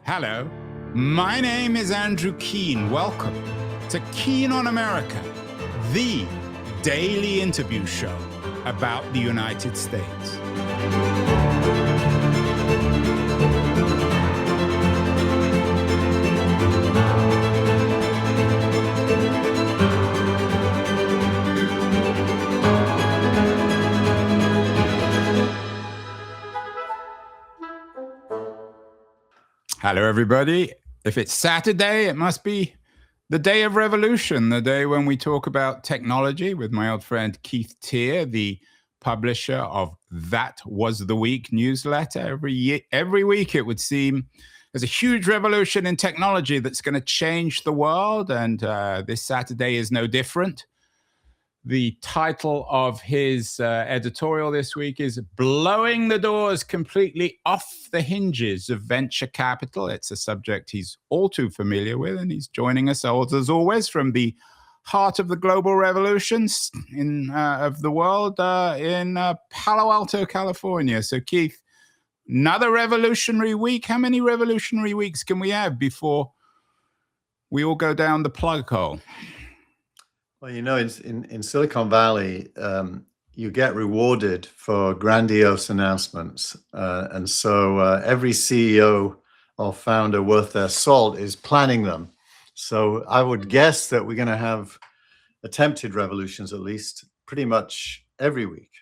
Hello, my name is Andrew Keen. Welcome to Keen on America, the daily interview show about the United States. Hello, everybody. If it's Saturday, it must be the day of revolution, the day when we talk about technology with my old friend Keith Teare, the publisher of That Was the Week newsletter. Every week, it would seem there's a huge revolution in technology that's going to change the world, and this Saturday is no different. The title of his editorial this week is Blowing the Doors Completely Off the Hinges of Venture Capital. It's a subject he's all too familiar with, and he's joining us, as always, from the heart of the global revolutions of the world in Palo Alto, California. So, Keith, another revolutionary week. How many revolutionary weeks can we have before we all go down the plug hole? Well, you know, in Silicon Valley, you get rewarded for grandiose announcements. And so every CEO or founder worth their salt is planning them. So I would guess that we're going to have attempted revolutions at least pretty much every week.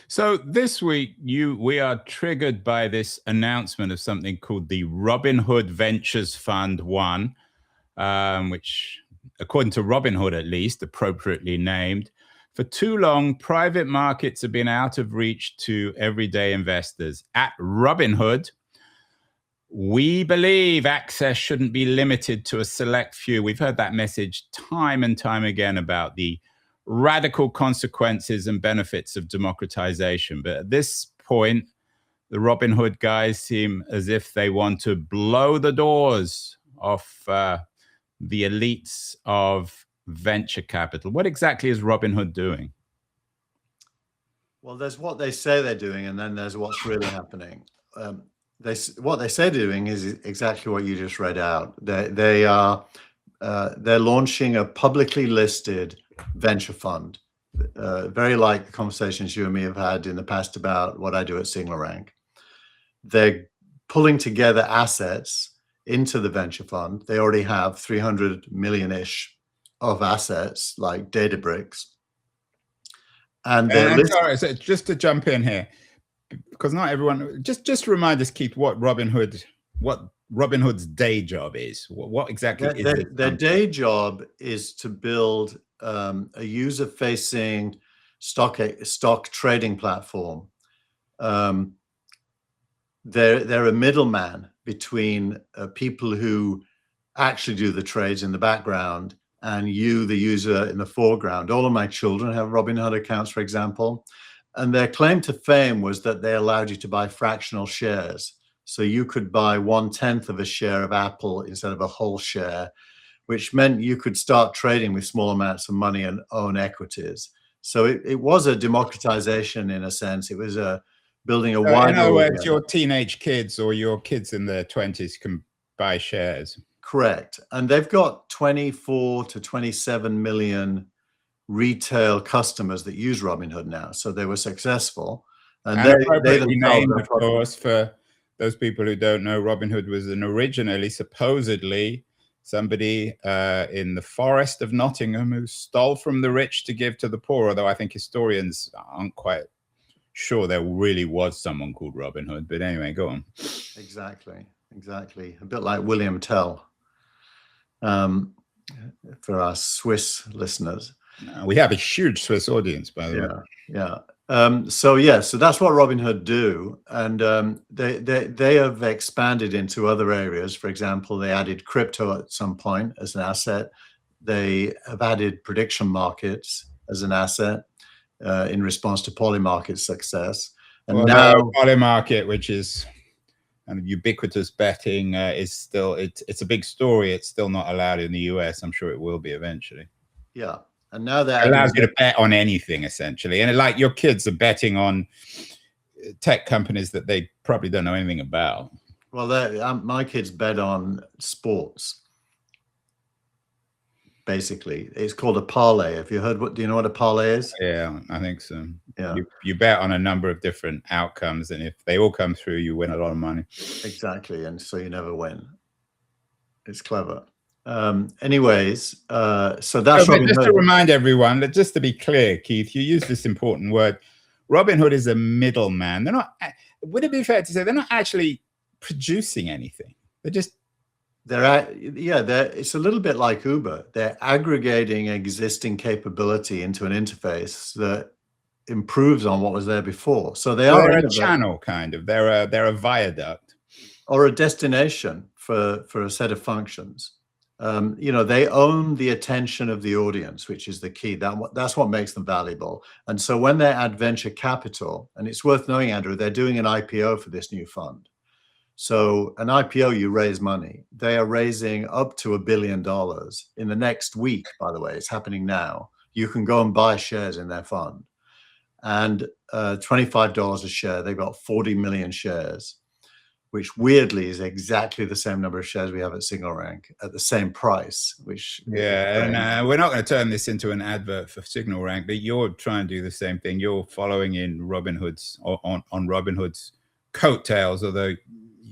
So this week, we are triggered by this announcement of something called the Robinhood Ventures Fund 1, which, according to Robinhood at least, appropriately named. For too long, private markets have been out of reach to everyday investors. At Robinhood, we believe access shouldn't be limited to a select few. We've heard that message time and time again about the radical consequences and benefits of democratization. But at this point, the Robinhood guys seem as if they want to blow the doors off the elites of venture capital. What exactly is Robinhood doing? Well, there's what they say they're doing, and then there's what's really happening. What they say they're doing is exactly what you just read out. They're launching a publicly listed venture fund, very like the conversations you and me have had in the past about what I do at SigmaRank. They're pulling together assets into the venture fund. They already have 300 million-ish of assets like Databricks. And sorry, so just to jump in here, because not everyone, just remind us, Keith, what Robinhood's day job is. What exactly is it? Their day job is to build a user-facing stock trading platform. They're a middleman between people who actually do the trades in the background and you, the user, in the foreground. All of my children have Robinhood accounts, for example, and their claim to fame was that they allowed you to buy fractional shares. So you could buy 1/10 of a share of Apple instead of a whole share, which meant you could start trading with small amounts of money and own equities. So it was a democratization in a sense. It was building a wider. In other words, your teenage kids or your kids in their 20s can buy shares. Correct. And they've got 24 to 27 million retail customers that use Robinhood now. So they were successful. And they named, of course, for those people who don't know, Robinhood was originally supposedly somebody in the forest of Nottingham who stole from the rich to give to the poor, although I think historians aren't quite sure there really was someone called Robinhood. But anyway, go on. Exactly. A bit like William Tell for our Swiss listeners. We have a huge Swiss audience, by the way. Yeah. So that's what Robinhood do, and they have expanded into other areas. For example, they added crypto at some point as an asset. They have added prediction markets as an asset in response to Polymarket's success. And now Polymarket, which is kind of ubiquitous betting, is still it's a big story. It's still not allowed in the US. I'm sure it will be eventually. Yeah. And now that allows you to bet on anything, essentially. And like your kids are betting on tech companies that they probably don't know anything about. Well, my kids bet on sports. Basically, it's called a parlay. Have you heard do you know what a parlay is? Yeah, I think so. Yeah. You bet on a number of different outcomes, and if they all come through, you win a lot of money. Exactly, and so you never win. It's clever. Anyways, so that's Robinhood. Just to Robinhood. remind everyone, that just to be clear, Keith, you use this important word. Robinhood is a middleman. They're not. Would it be fair to say they're not actually producing anything? They're just. It's a little bit like Uber. They're aggregating existing capability into an interface that improves on what was there before. So they're a channel, kind of. They're a viaduct or a destination for a set of functions. They own the attention of the audience, which is the key. That's what makes them valuable. And so when they add venture capital, and it's worth knowing, Andrew, they're doing an IPO for this new fund. So an IPO, you raise money. They are raising up to $1 billion in the next week, by the way. It's happening now. You can go and buy shares in their fund. And $25 a share. They've got 40 million shares, which weirdly is exactly the same number of shares we have at SignalRank at the same price. And we're not going to turn this into an advert for SignalRank, but you're trying to do the same thing. You're following in Robinhood's on Robinhood's coattails, although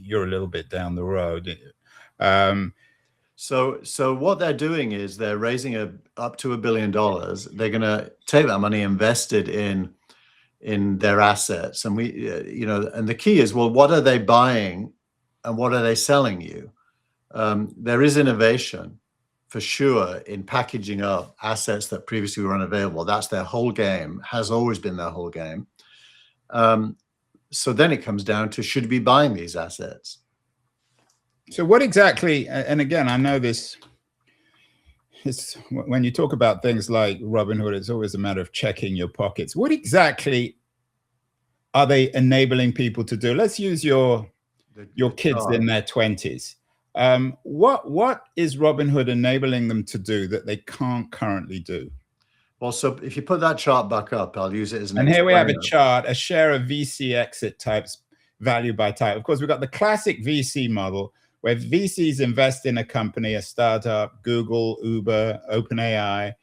you're a little bit down the road. So what they're doing is they're raising up to $1 billion. They're going to take that money, invested in their assets, and and the key is, well, what are they buying, and what are they selling you? There is innovation for sure in packaging up assets that previously were unavailable. That's their whole game. Has always been their whole game. So then it comes down to, should we be buying these assets? So what exactly, and again, I know this, it's when you talk about things like Robinhood, it's always a matter of checking your pockets. What exactly are they enabling people to do? Let's use your kids in their 20s. What is Robinhood enabling them to do that they can't currently do? Well, so if you put that chart back up, I'll use it as an And here we have a chart, a share of VC exit types, value by type. Of course, we've got the classic VC model, where VCs invest in a company, a startup, Google, Uber, OpenAI.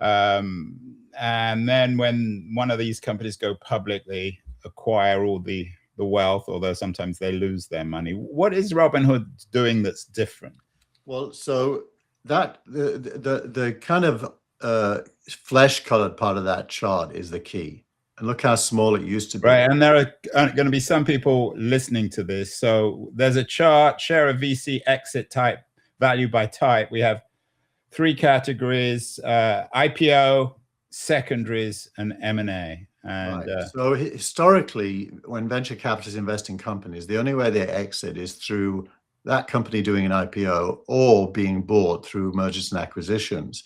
And then when one of these companies go public, they acquire all the wealth, although sometimes they lose their money. What is Robinhood doing that's different? Well, so that the kind of flesh-colored part of that chart is the key. And look how small it used to be. Right, and there are going to be some people listening to this. So there's a chart, share of VC exit type, value by type. We have 3 categories, IPO, secondaries, and M&A. And right. So historically, when venture capitalists invest in companies, the only way they exit is through that company doing an IPO or being bought through mergers and acquisitions.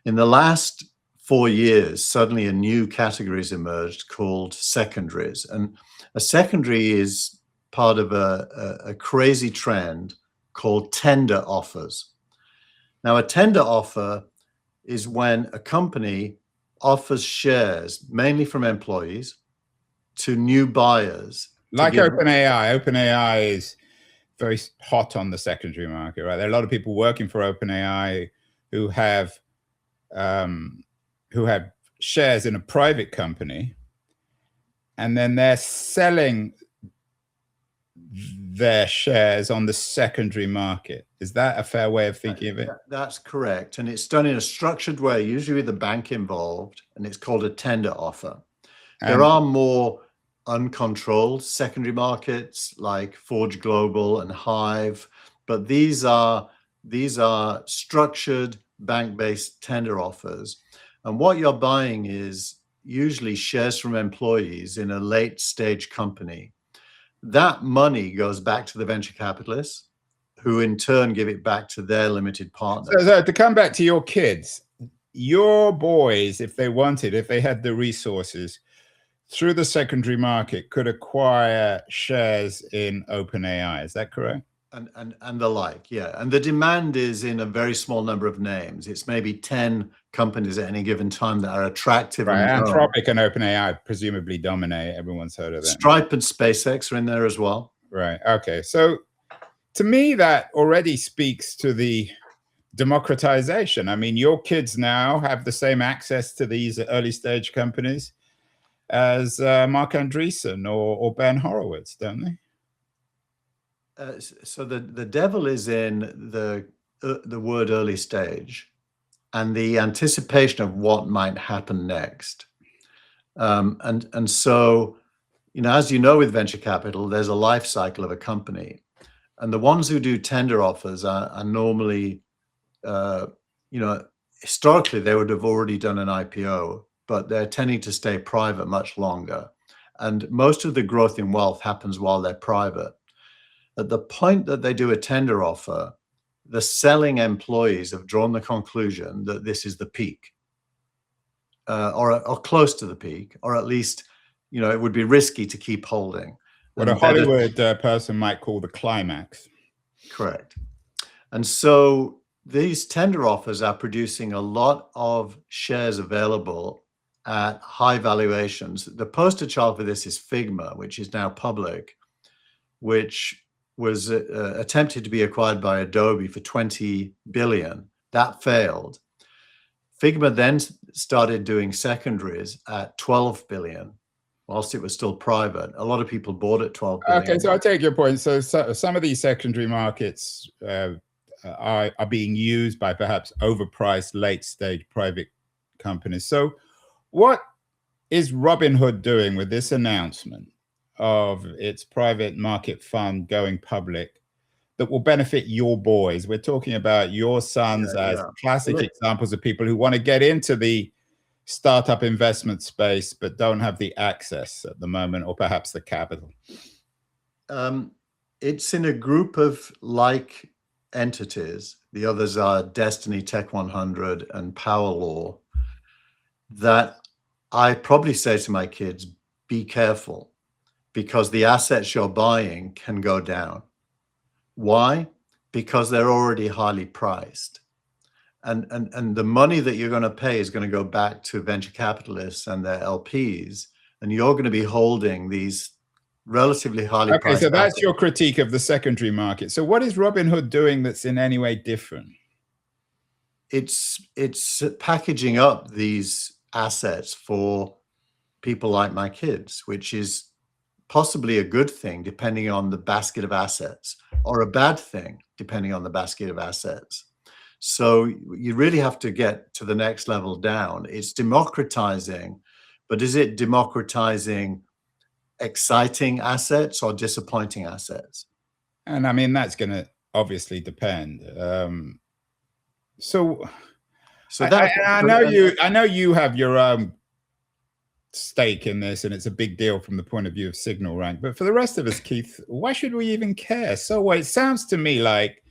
In the last 4 years, suddenly a new category has emerged called secondaries. And a secondary is part of a crazy trend called tender offers. Now, a tender offer is when a company offers shares, mainly from employees, to new buyers. Like OpenAI. OpenAI is very hot on the secondary market, right? There are a lot of people working for OpenAI who have shares in a private company, and then they're selling their shares on the secondary market. Is that a fair way of thinking of it? That's correct. And it's done in a structured way, usually with the bank involved, and it's called a tender offer. There are more uncontrolled secondary markets like Forge Global and Hive, but these are structured bank-based tender offers. And what you're buying is usually shares from employees in a late stage company. That money goes back to the venture capitalists, who in turn give it back to their limited partners. So to come back to your kids, your boys, if they had the resources, through the secondary market, could acquire shares in OpenAI. Is that correct? And the like, yeah. And the demand is in a very small number of names. It's maybe 10 companies at any given time that are attractive. Right. Anthropic and OpenAI presumably dominate. Everyone's heard of them. Stripe and SpaceX are in there as well. Right. Okay. So to me, that already speaks to the democratization. I mean, your kids now have the same access to these early stage companies as Mark Andreessen or Ben Horowitz, don't they? So the devil is in the word early stage and the anticipation of what might happen next. And so, as you know, with venture capital, there's a life cycle of a company, and the ones who do tender offers are normally, historically they would have already done an IPO, but they're tending to stay private much longer, and most of the growth in wealth happens while they're private. At the point that they do a tender offer, the selling employees have drawn the conclusion that this is the peak, or close to the peak, or at least, it would be risky to keep holding. What a Hollywood person might call the climax. Correct. And so these tender offers are producing a lot of shares available at high valuations. The poster child for this is Figma, which is now public, which was attempted to be acquired by Adobe for 20 billion. That failed. Figma then started doing secondaries at 12 billion, whilst it was still private. A lot of people bought at 12 billion. Okay, so I take your point. So some of these secondary markets are being used by perhaps overpriced late stage private companies. So what is Robinhood doing with this announcement of its private market fund going public that will benefit your boys? We're talking about your sons as classic examples of people who want to get into the startup investment space, but don't have the access at the moment, or perhaps the capital. It's in a group of like entities. The others are Destiny, Tech 100, and Power Law, that I probably say to my kids, be careful, because the assets you're buying can go down. Why? Because they're already highly priced. And the money that you're going to pay is going to go back to venture capitalists and their LPs, and you're going to be holding these relatively highly priced. So that's your critique of the secondary market. So what is Robinhood doing that's in any way different? It's packaging up these assets for people like my kids, which is possibly a good thing depending on the basket of assets, or a bad thing depending on the basket of assets. So you really have to get to the next level down. It's democratizing, but is it democratizing exciting assets or disappointing assets? And I mean, that's going to obviously depend. I know you have your own stake in this, and it's a big deal from the point of view of signal rank. But for the rest of us, Keith, why should we even care? So it sounds to me like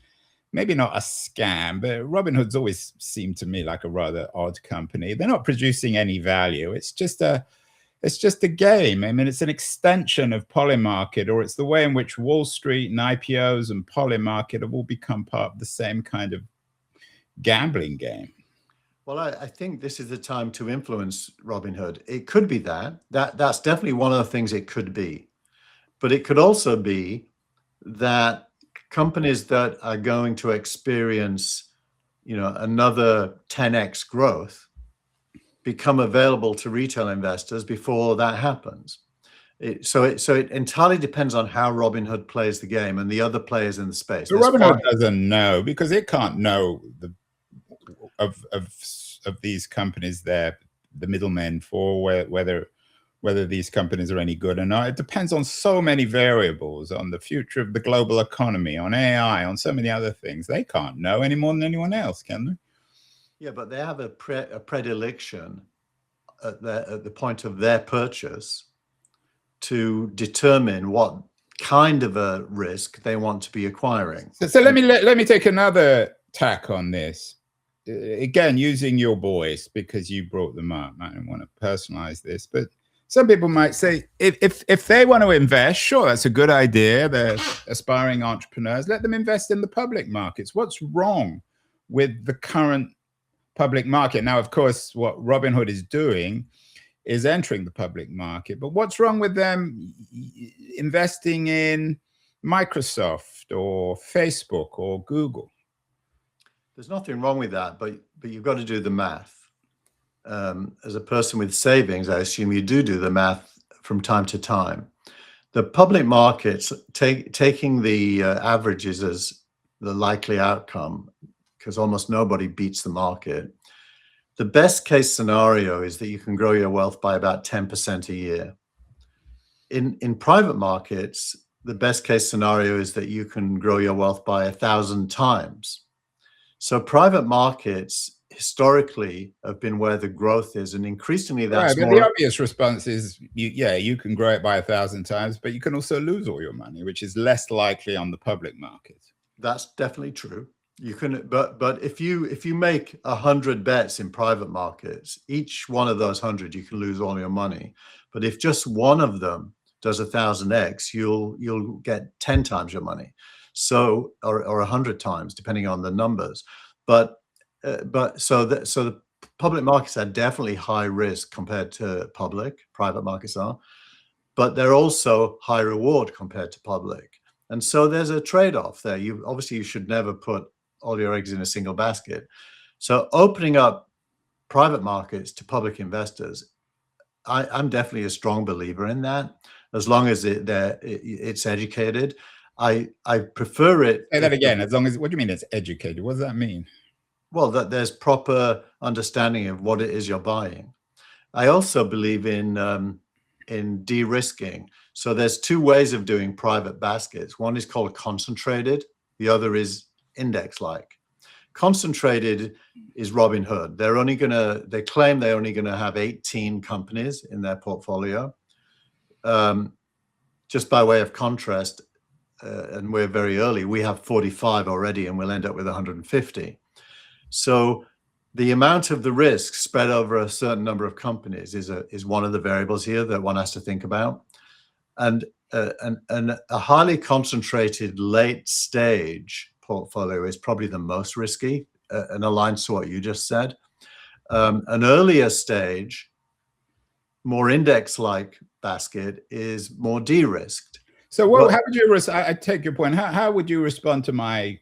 maybe not a scam, but Robinhood's always seemed to me like a rather odd company. They're not producing any value. It's just a game. I mean, it's an extension of Polymarket, or it's the way in which Wall Street and IPOs and Polymarket have all become part of the same kind of gambling game. Well, I think this is the time to influence Robinhood. It could be that's definitely one of the things it could be. But it could also be that companies that are going to experience, another 10x growth become available to retail investors before that happens. So it entirely depends on how Robinhood plays the game and the other players in the space. But Robinhood doesn't know, because it can't know of these companies, the middlemen, for whether these companies are any good or not. It depends on so many variables, on the future of the global economy, on AI, on so many other things. They can't know any more than anyone else, can they? Yeah, but they have a predilection at the point of their purchase to determine what kind of a risk they want to be acquiring. So let me take another tack on this. Again, using your boys, because you brought them up. I don't want to personalize this, but some people might say, if they want to invest, sure, that's a good idea. They're aspiring entrepreneurs. Let them invest in the public markets. What's wrong with the current public market? Now, of course, what Robinhood is doing is entering the public market, but what's wrong with them investing in Microsoft or Facebook or Google. There's nothing wrong with that, but you've got to do the math. As a person with savings, I assume you do the math from time to time. The public markets, taking the averages as the likely outcome, because almost nobody beats the market. The best case scenario is that you can grow your wealth by about 10% a year. In private markets, the best case scenario is that you can grow your wealth by 1,000 times. So private markets historically have been where the growth is, and increasingly that's right, but more. the obvious response is, you can grow it by 1,000 times, but you can also lose all your money, which is less likely on the public market. That's definitely true. You can, but if you make 100 bets in private markets, each one of those 100 you can lose all your money. But if just one of them does 1,000x, you'll get 10 times your money, so or 100 times depending on the numbers. But so the public markets are definitely high risk compared to private markets are, but they're also high reward compared to public. And so there's a trade-off there. You should never put all your eggs in a single basket. So opening up private markets to public investors, I'm definitely a strong believer in that, as long as it's educated. I prefer it. Say that again. As long as, what do you mean it's educated? What does that mean? Well, that there's proper understanding of what it is you're buying. I also believe in de-risking. So there's two ways of doing private baskets. One is called concentrated. The other is index-like. Concentrated is Robinhood. They claim they're only gonna have 18 companies in their portfolio. Just by way of contrast, and we're very early, we have 45 already, and we'll end up with 150. So the amount of the risk spread over a certain number of companies is one of the variables here that one has to think about. And a highly concentrated late stage portfolio is probably the most risky, and aligns to what you just said. An earlier stage, more index-like basket is more de-risked. So how would you, I take your point, how would you respond to my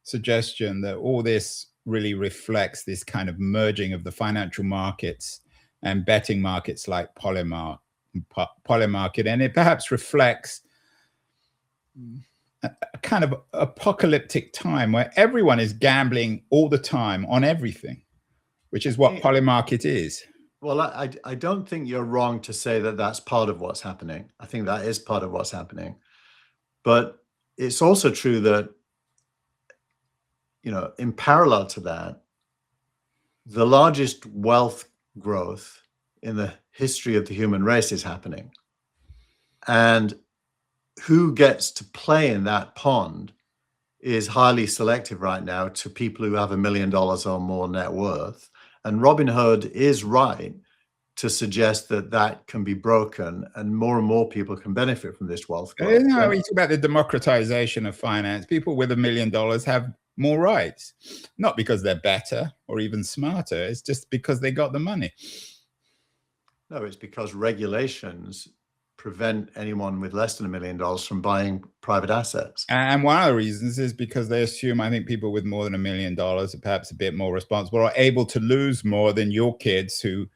suggestion that all this really reflects this kind of merging of the financial markets and betting markets like Polymarket, and it perhaps reflects a kind of apocalyptic time where everyone is gambling all the time on everything, which is what Polymarket is? Well, I don't think you're wrong to say that that's part of what's happening. I think that is part of what's happening. But it's also true that, in parallel to that, the largest wealth growth in the history of the human race is happening. And who gets to play in that pond is highly selective right now to people who have $1 million or more net worth. And Robinhood is right to suggest that can be broken, and more people can benefit from this wealth growth. No, we talk about the democratization of finance. People with $1 million have more rights, not because they're better or even smarter. It's just because they got the money. No, it's because regulations prevent anyone with less than $1 million from buying private assets. And one of the reasons is because they assume, I think, people with more than $1 million are perhaps a bit more responsible, or able to lose more than your kids who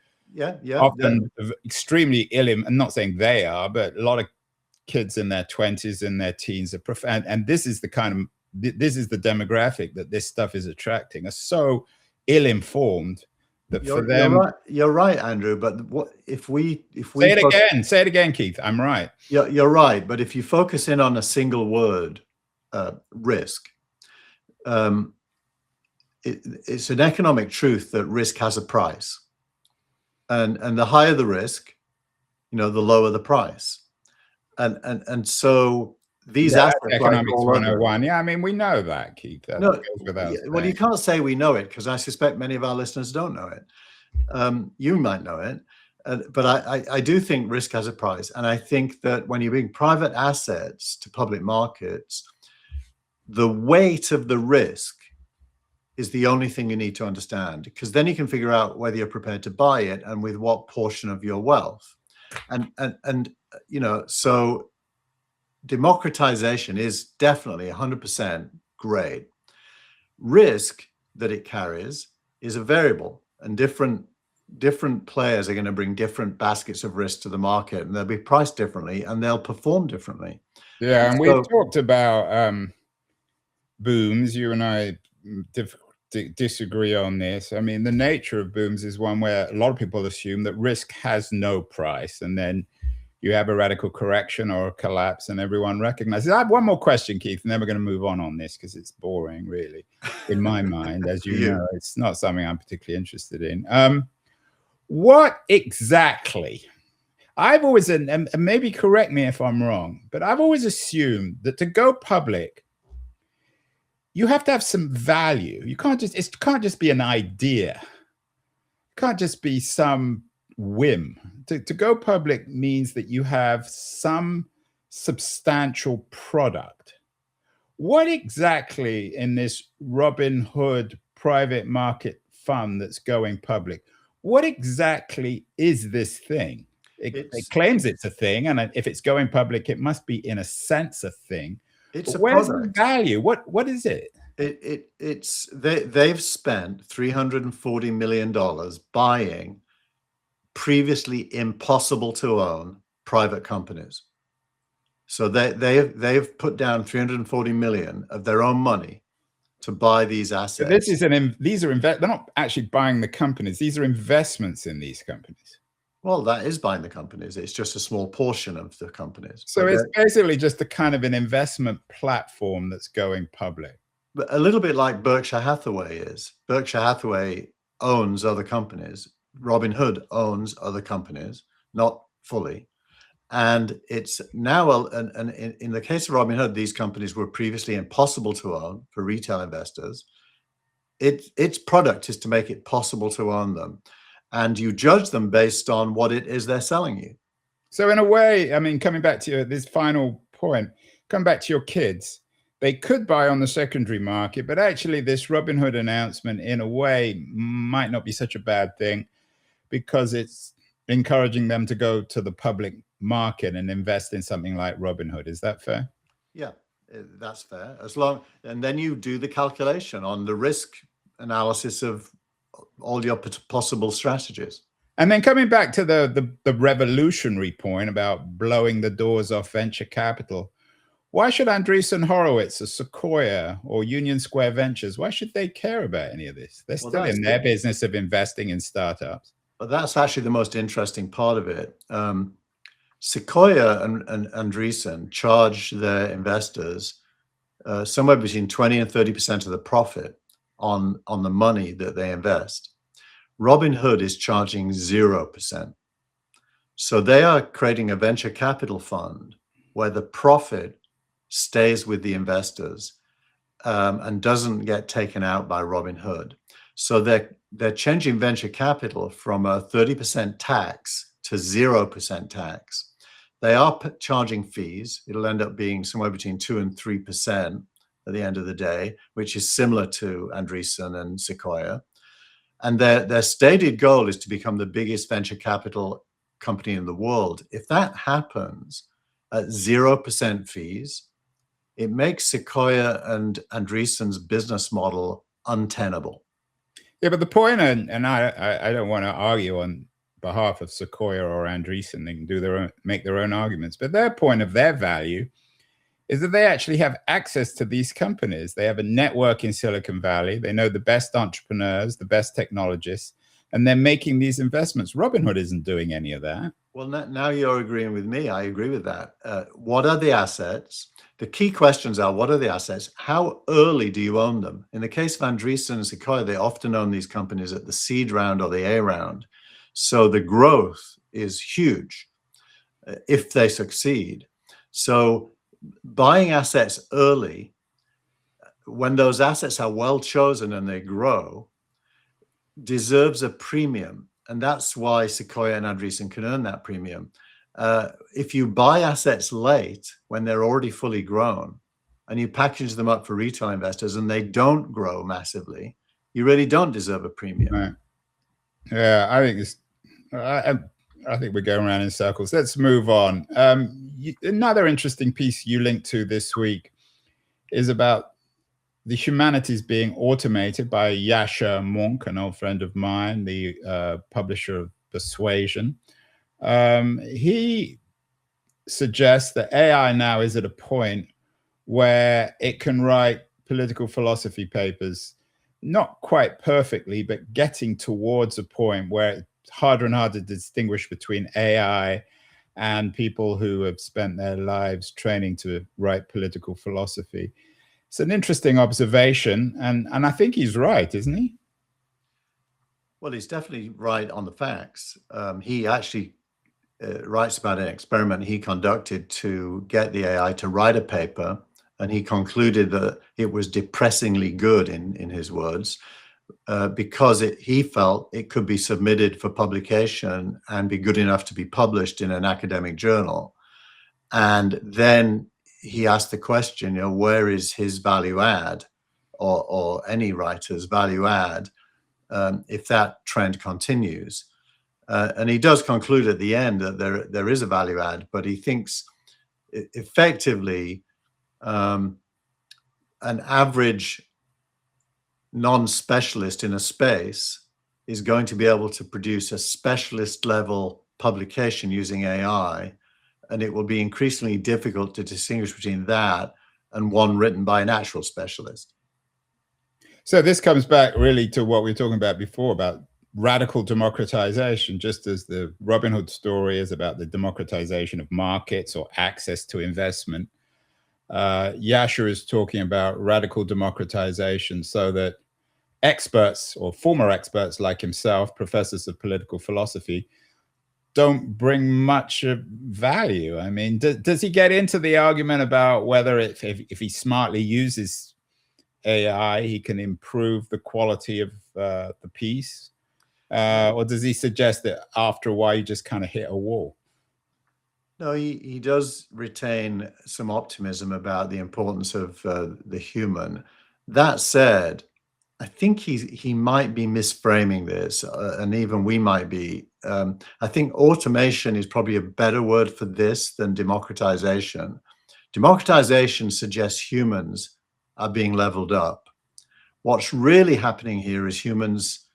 often extremely ill. I'm not saying they are, but a lot of kids in their 20s and their teens are and this is the demographic that this stuff is attracting, are so ill-informed that for them. You're right, Andrew. But what if we say it again, Keith? I'm right. You're right. But if you focus in on a single word, risk, it's an economic truth that risk has a price, and the higher the risk, the lower the price, and so these assets, economics 101. Yeah, I mean, we know that, Keith. That well, you can't say we know it, because I suspect many of our listeners don't know it. You might know it, but I do think risk has a price, and I think that when you bring private assets to public markets, the weight of the risk is the only thing you need to understand, because then you can figure out whether you're prepared to buy it and with what portion of your wealth, and so democratization is definitely 100% great. Risk that it carries is a variable, and different players are going to bring different baskets of risk to the market, and they'll be priced differently and they'll perform differently. Yeah, and we've talked about booms. You and I disagree on this. I mean, the nature of booms is one where a lot of people assume that risk has no price, and then you have a radical correction or a collapse and everyone recognizes. I have one more question, Keith, and then we're going to move on this because it's boring, really, in my mind. As you know, it's not something I'm particularly interested in. What exactly? I've always, and maybe correct me if I'm wrong, but I've always assumed that to go public, you have to have some value. You can't just, it can't just be an idea. It can't just be some whim. To go public means that you have some substantial product. What exactly in this Robinhood private market fund that's going public, what exactly is this thing? It claims it's a thing, and if it's going public, it must be in a sense a thing. It's Where's the value? What is it? They've spent $340 million buying previously impossible to own private companies. So they've put down 340 million of their own money to buy these assets. So this is they're not actually buying the companies. These are investments in these companies. Well, that is buying the companies. It's just a small portion of the companies. So it's basically just a kind of an investment platform that's going public. But a little bit like Berkshire Hathaway is. Berkshire Hathaway owns other companies. Robinhood owns other companies, not fully. And it's now, and in the case of Robinhood, these companies were previously impossible to own for retail investors. Its product is to make it possible to own them. And you judge them based on what it is they're selling you. So in a way, I mean, coming back to this final point, come back to your kids. They could buy on the secondary market, but actually this Robinhood announcement in a way might not be such a bad thing because it's encouraging them to go to the public market and invest in something like Robinhood. Is that fair? Yeah, that's fair. And then you do the calculation on the risk analysis of all your possible strategies. And then coming back to the revolutionary point about blowing the doors off venture capital, why should Andreessen Horowitz or Sequoia or Union Square Ventures, why should they care about any of this? They're still in their business of investing in startups. But that's actually the most interesting part of it. Sequoia and Andreessen charge their investors somewhere between 20 and 30% of the profit on the money that they invest. Robinhood is charging 0%. So they are creating a venture capital fund where the profit stays with the investors and doesn't get taken out by Robinhood. So they're changing venture capital from a 30% tax to 0% tax. They are charging fees. It'll end up being somewhere between 2 and 3% at the end of the day, which is similar to Andreessen and Sequoia. And their stated goal is to become the biggest venture capital company in the world. If that happens at 0% fees, it makes Sequoia and Andreessen's business model untenable. Yeah, but the point, and I don't want to argue on behalf of Sequoia or Andreessen. They can make their own arguments, but their point of their value is that they actually have access to these companies. They have a network in Silicon Valley. They know the best entrepreneurs, the best technologists, and they're making these investments. Robinhood isn't doing any of that. Well, now you're agreeing with me. I agree with that. What are the assets? The key questions are, what are the assets? How early do you own them? In the case of Andreessen and Sequoia, they often own these companies at the seed round or the A round. So the growth is huge if they succeed. So buying assets early, when those assets are well chosen and they grow, deserves a premium. And that's why Sequoia and Andreessen can earn that premium. If you buy assets late when they're already fully grown and you package them up for retail investors and they don't grow massively, you really don't deserve a premium. Right. Yeah, I think I think we're going around in circles. Let's move on. Another interesting piece you linked to this week is about the humanities being automated by Yasha Mounk, an old friend of mine, the publisher of Persuasion. He suggests that AI now is at a point where it can write political philosophy papers, not quite perfectly, but getting towards a point where it's harder and harder to distinguish between AI and people who have spent their lives training to write political philosophy. It's an interesting observation, and I think he's right, isn't he? Well, he's definitely right on the facts. He actually writes about an experiment he conducted to get the AI to write a paper, and he concluded that it was depressingly good, in his words, because he felt it could be submitted for publication and be good enough to be published in an academic journal. And then he asked the question, where is his value add, or any writer's value add, if that trend continues? And he does conclude at the end that there is a value add, but he thinks effectively an average non-specialist in a space is going to be able to produce a specialist level publication using AI, and it will be increasingly difficult to distinguish between that and one written by an actual specialist. So this comes back really to what we were talking about before, about radical democratization, just as the Robinhood story is about the democratization of markets or access to investment. Yasha is talking about radical democratization so that experts or former experts like himself, professors of political philosophy, don't bring much value. I mean, does he get into the argument about whether if he smartly uses AI, he can improve the quality of the piece? Or does he suggest that after a while you just kind of hit a wall? No, he does retain some optimism about the importance of the human. That said, I think he might be misframing this, and even we might be. I think automation is probably a better word for this than democratization. Democratization suggests humans are being leveled up. What's really happening here is humans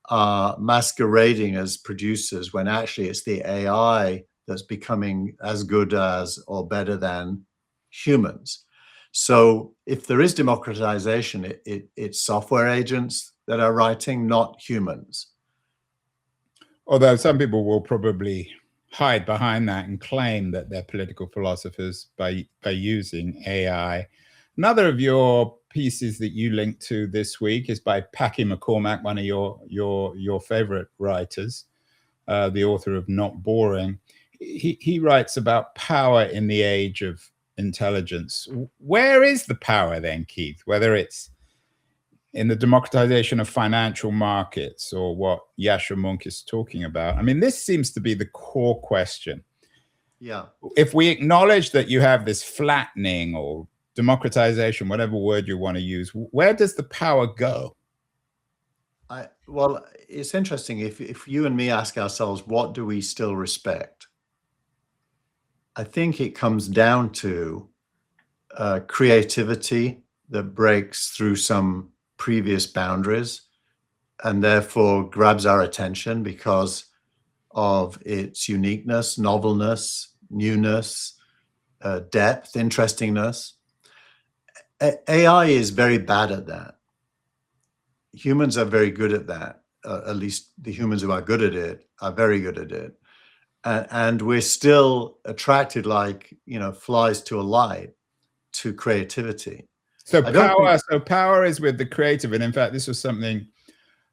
are masquerading as producers when actually it's the AI that's becoming as good as or better than humans. So if there is democratization, it's software agents that are writing, not humans. Although some people will probably hide behind that and claim that they're political philosophers by using AI. Another of your pieces that you linked to this week is by Packy McCormack, one of your favorite writers, the author of Not Boring. He writes about power in the age of intelligence. Where is the power then, Keith? Whether it's in the democratization of financial markets or what Yasha Mounk is talking about. I mean, this seems to be the core question. Yeah. If we acknowledge that you have this flattening or democratization, whatever word you want to use, where does the power go? Well, it's interesting. If you and me ask ourselves, what do we still respect? I think it comes down to creativity that breaks through some previous boundaries and therefore grabs our attention because of its uniqueness, novelness, newness, depth, interestingness. AI is very bad at that. Humans are very good at that. At least the humans who are good at it are very good at it. And we're still attracted like, flies to a light to creativity. So power is with the creative. And in fact, this was something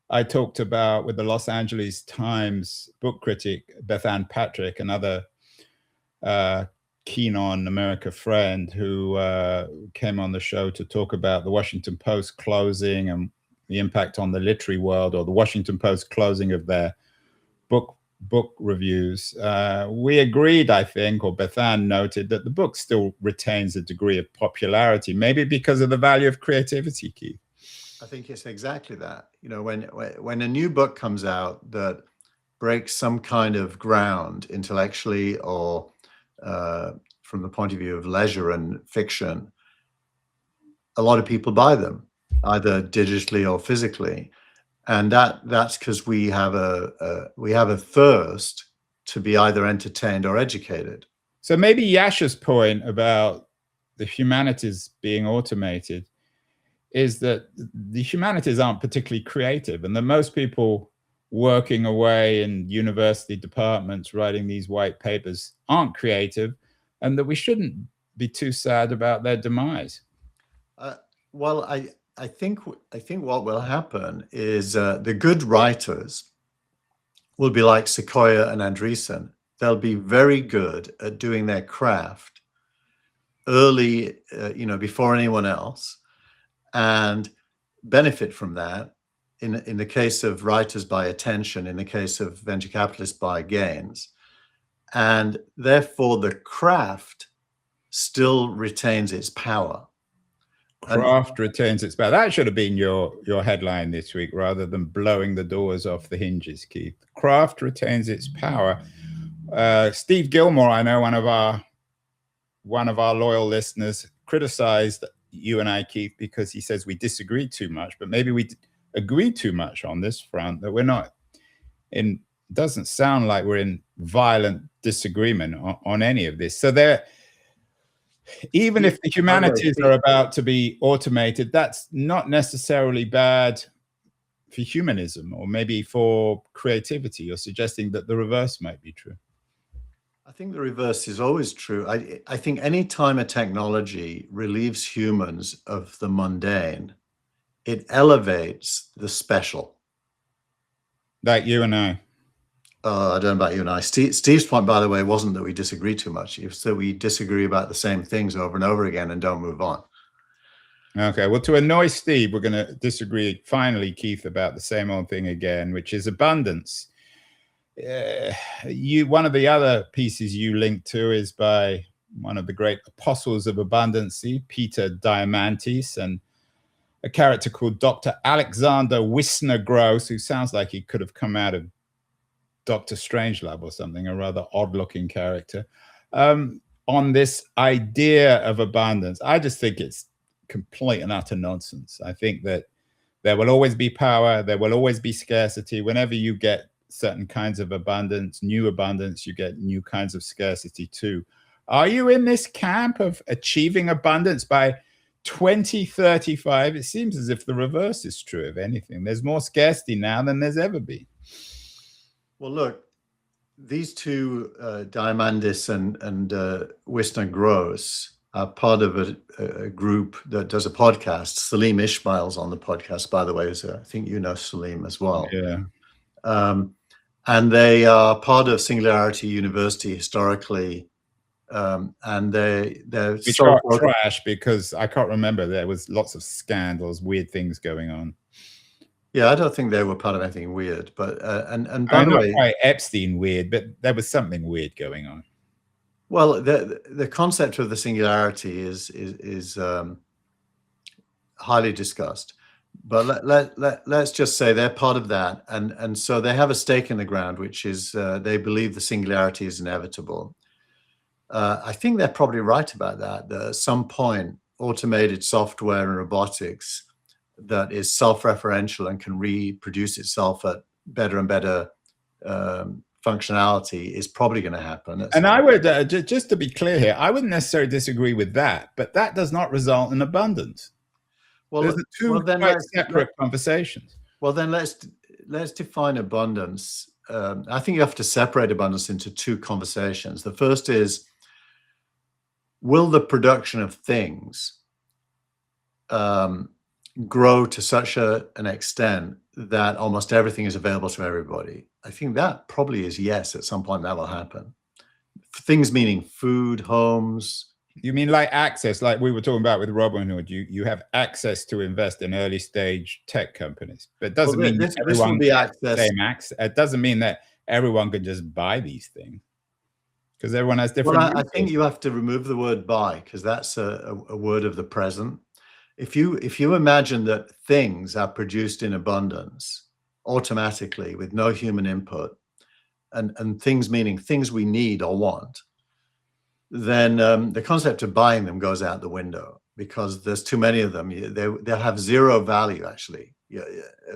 I talked about with the Los Angeles Times book critic, Beth Ann Patrick, another keen on America friend who came on the show to talk about the Washington Post closing and the impact on the literary world, or the Washington Post closing of their book reviews. We agreed, I think, or Beth Ann noted, that the book still retains a degree of popularity, maybe because of the value of creativity, Keith. I think it's exactly that. When a new book comes out that breaks some kind of ground intellectually or from the point of view of leisure and fiction, a lot of people buy them, either digitally or physically. And that's because we have a thirst to be either entertained or educated. So maybe Yasha's point about the humanities being automated is that the humanities aren't particularly creative, and that most people working away in university departments writing these white papers aren't creative, and that we shouldn't be too sad about their demise. Well, I think what will happen is the good writers will be like Sequoia and Andreessen. They'll be very good at doing their craft early, before anyone else, and benefit from that. In the case of writers, by attention. In the case of venture capitalists, by gains. And therefore, the craft still retains its power. Craft retains its power. That should have been your headline this week, rather than blowing the doors off the hinges, Keith. Craft retains its power. Steve Gilmore, I know, one of our loyal listeners, criticized you and I, Keith, because he says we disagree too much, but maybe we agree too much on this front, that we're not in, doesn't sound like we're in violent disagreement on any of this. So there, even if the humanities are about to be automated, that's not necessarily bad for humanism, or maybe for creativity. You're suggesting that the reverse might be true. I think the reverse is always true. I think any time a technology relieves humans of the mundane, it elevates the special. Like you and I. I don't know about you and I. Steve's point, by the way, wasn't that we disagree too much. So we disagree about the same things over and over again and don't move on. Okay, well, to annoy Steve, we're going to disagree finally, Keith, about the same old thing again, which is abundance. One of the other pieces you link to is by one of the great apostles of abundancy, Peter Diamandis, and a character called Dr. Alexander Wisner-Gross, who sounds like he could have come out of Dr. Strangelove or something, a rather odd-looking character, on this idea of abundance. I just think it's complete and utter nonsense. I think that there will always be power, there will always be scarcity. Whenever you get certain kinds of abundance, new abundance, you get new kinds of scarcity too. Are you in this camp of achieving abundance by 2035? It seems as if the reverse is true, if anything. There's more scarcity now than there's ever been. Well, look, these two, Diamandis and Wisner-Gross, are part of a group that does a podcast. Salim Ismail's on the podcast, by the way. I think you know Salim as well. Yeah. And they are part of Singularity University historically. And they're so trash, because I can't remember. There was lots of scandals, weird things going on. Yeah, I don't think they were part of anything weird, but and by the way, not quite Epstein weird, but there was something weird going on. Well, the concept of the singularity is highly discussed, but let's just say they're part of that, and so they have a stake in the ground, which is they believe the singularity is inevitable. I think they're probably right about that. That at some point, automated software and robotics that is self-referential and can reproduce itself at better and better functionality is probably going to happen. And I would, just to be clear here, I wouldn't necessarily disagree with that, but that does not result in abundance. Well, there's two quite separate conversations. Well, then let's define abundance. I think you have to separate abundance into two conversations. The first is, will the production of things grow to such an extent that almost everything is available to everybody? I think that probably is yes. At some point that will happen. Things meaning food, homes. You mean like access, like we were talking about with Robinhood? You have access to invest in early stage tech companies, but it doesn't mean everyone gets the same access. It doesn't mean that everyone can just buy these things, because everyone has different. Well, I think you have to remove the word buy, because that's a word of the present. If you imagine that things are produced in abundance automatically with no human input, and things meaning things we need or want, then the concept of buying them goes out the window, because there's too many of them. They'll have zero value, actually,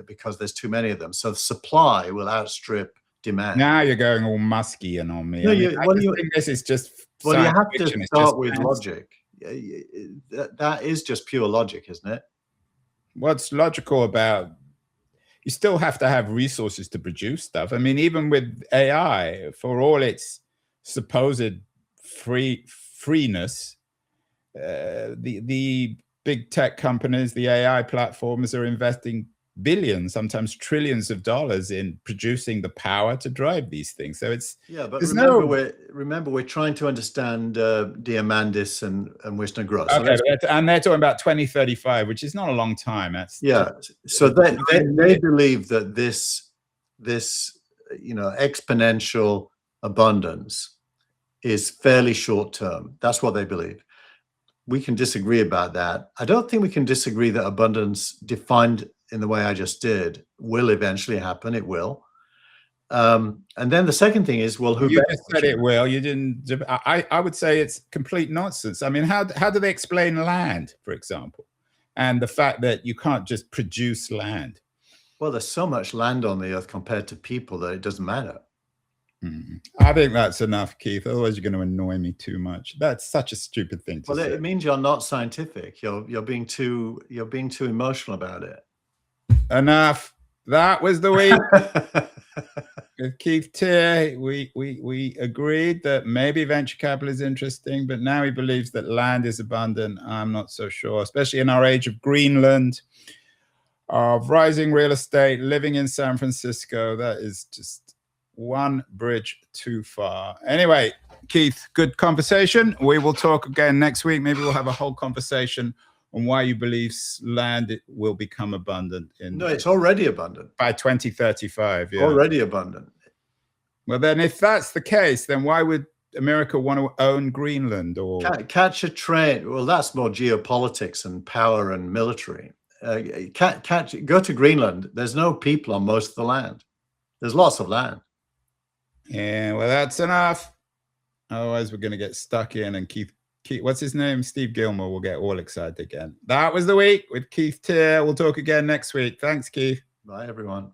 because there's too many of them. So the supply will outstrip demand. Now you're going all Muskean on me. No, I think this is just well, you have to fiction. start with logic. That is just pure logic, isn't it? What's logical about, you still have to have resources to produce stuff. I mean, even with AI, for all its supposed freeness, the big tech companies, the AI platforms, are investing billions, sometimes trillions of dollars in producing the power to drive these things. So it's but remember we're trying to understand Diamandis and Wisner Gross. Okay, and they're talking about 2035, which is not a long time. That's So they believe that this exponential abundance is fairly short term. That's what they believe. We can disagree about that. I don't think we can disagree that abundance defined in the way I just did will eventually happen. It will. And then the second thing is, well, who you just said it will? You didn't. I would say it's complete nonsense. I mean, how do they explain land, for example, and the fact that you can't just produce land? Well, there's so much land on the earth compared to people that it doesn't matter. I think that's enough, Keith. Otherwise, you're going to annoy me too much. That's such a stupid thing to say. Well, it means you're not scientific. You're being too emotional about it. Enough. That was the week. With Keith Teare, we agreed that maybe venture capital is interesting, but now he believes that land is abundant. I'm not so sure, especially in our age of Greenland, of rising real estate, living in San Francisco. That is just one bridge too far. Anyway, Keith, good conversation. We will talk again next week. Maybe we'll have a whole conversation on why you believe land will become abundant. No, it's already abundant. By 2035, yeah. Already abundant. Well, then if that's the case, then why would America want to own Greenland? Or catch a train? Well, that's more geopolitics and power and military. Go to Greenland. There's no people on most of the land. There's lots of land. Yeah, well, that's enough. Otherwise, we're going to get stuck in, and Keith, what's his name? Steve Gilmore will get all excited again. That was the week with Keith Teare. We'll talk again next week. Thanks, Keith. Bye, everyone.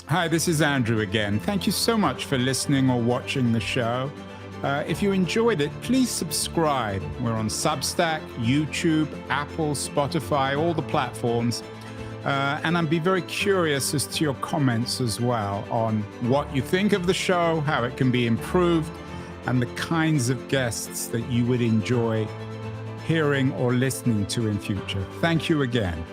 Hi, this is Andrew again. Thank you so much for listening or watching the show. If you enjoyed it, please subscribe. We're on Substack, YouTube, Apple, Spotify, all the platforms. And I'd be very curious as to your comments as well on what you think of the show, how it can be improved, and the kinds of guests that you would enjoy hearing or listening to in future. Thank you again.